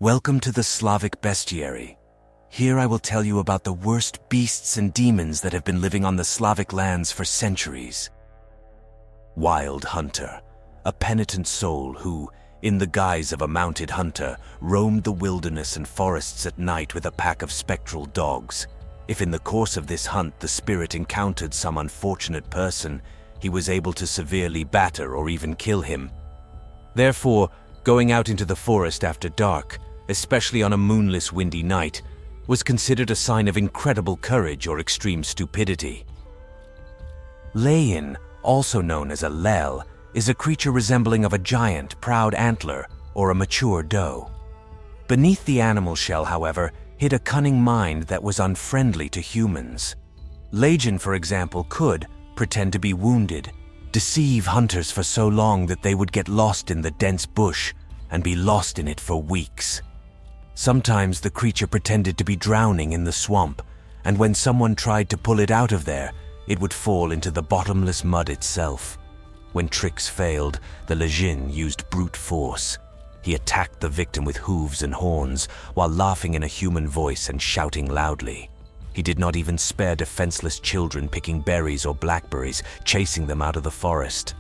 Welcome to the Slavic Bestiary. Here I will tell you about the worst beasts and demons that have been living on the Slavic lands for centuries. Wild Hunter, a penitent soul who, in the guise of a mounted hunter, roamed the wilderness and forests at night with a pack of spectral dogs. If in the course of this hunt the spirit encountered some unfortunate person, he was able to severely batter or even kill him. Therefore, going out into the forest after dark, especially on a moonless, windy night, was considered a sign of incredible courage or extreme stupidity. Lejin, also known as a lel, is a creature resembling of a giant, proud antler or a mature doe. Beneath the animal shell, however, hid a cunning mind that was unfriendly to humans. Lejin, for example, could pretend to be wounded, deceive hunters for so long that they would get lost in the dense bush and be lost in it for weeks. Sometimes the creature pretended to be drowning in the swamp, and when someone tried to pull it out of there, it would fall into the bottomless mud itself. When tricks failed, the Lejin used brute force. He attacked the victim with hooves and horns, while laughing in a human voice and shouting loudly. He did not even spare defenseless children picking berries or blackberries, chasing them out of the forest.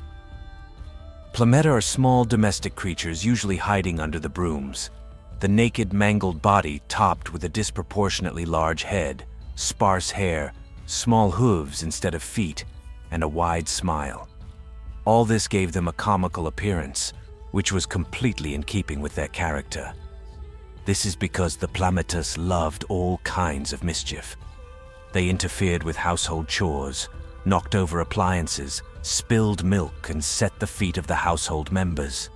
Płamęta are small domestic creatures usually hiding under the brooms. The naked, mangled body topped with a disproportionately large head, sparse hair, small hooves instead of feet, and a wide smile. All this gave them a comical appearance, which was completely in keeping with their character. This is because the Płamętas loved all kinds of mischief. They interfered with household chores, knocked over appliances, spilled milk, and set the feet of the household members.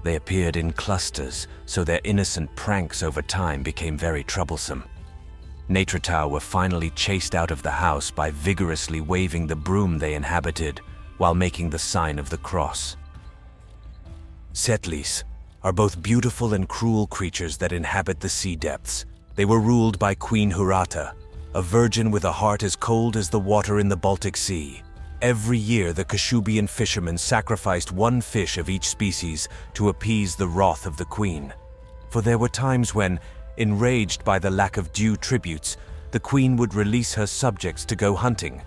They appeared in clusters, so their innocent pranks over time became very troublesome. Czetlice were finally chased out of the house by vigorously waving the broom they inhabited while making the sign of the cross. Czetlice are both beautiful and cruel creatures that inhabit the sea depths. They were ruled by Queen Hurata, a virgin with a heart as cold as the water in the Baltic Sea. Every year, the Kashubian fishermen sacrificed one fish of each species to appease the wrath of the queen. For there were times when, enraged by the lack of due tributes, the queen would release her subjects to go hunting.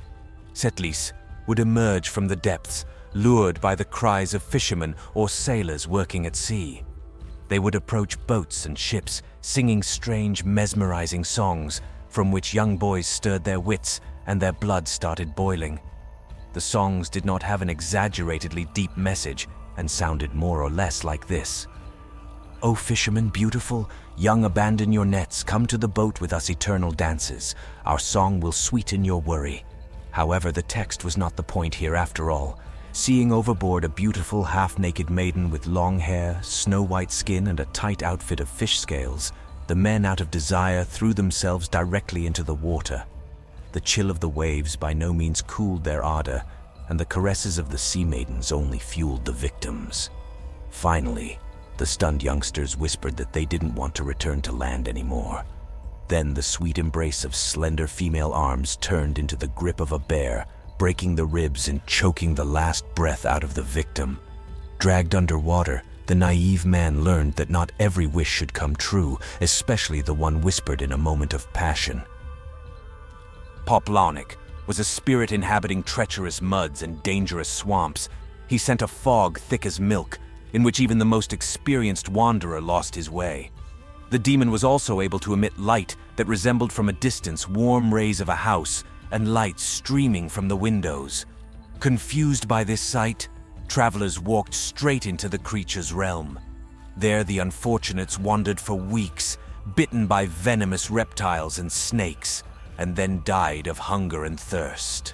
Czetlice would emerge from the depths, lured by the cries of fishermen or sailors working at sea. They would approach boats and ships, singing strange, mesmerizing songs, from which young boys stirred their wits and their blood started boiling. The songs did not have an exaggeratedly deep message and sounded more or less like this. "O fishermen beautiful, young abandon your nets, come to the boat with us eternal dances. Our song will sweeten your worry." However, the text was not the point here after all. Seeing overboard a beautiful half-naked maiden with long hair, snow-white skin, and a tight outfit of fish scales, the men out of desire threw themselves directly into the water. The chill of the waves by no means cooled their ardor, and the caresses of the sea maidens only fueled the victims. Finally, the stunned youngsters whispered that they didn't want to return to land anymore. Then the sweet embrace of slender female arms turned into the grip of a bear, breaking the ribs and choking the last breath out of the victim. Dragged underwater, the naive man learned that not every wish should come true, especially the one whispered in a moment of passion. Popławnik was a spirit inhabiting treacherous muds and dangerous swamps. He sent a fog thick as milk, in which even the most experienced wanderer lost his way. The demon was also able to emit light that resembled from a distance warm rays of a house and light streaming from the windows. Confused by this sight, travelers walked straight into the creature's realm. There the unfortunates wandered for weeks, bitten by venomous reptiles and snakes, and then died of hunger and thirst.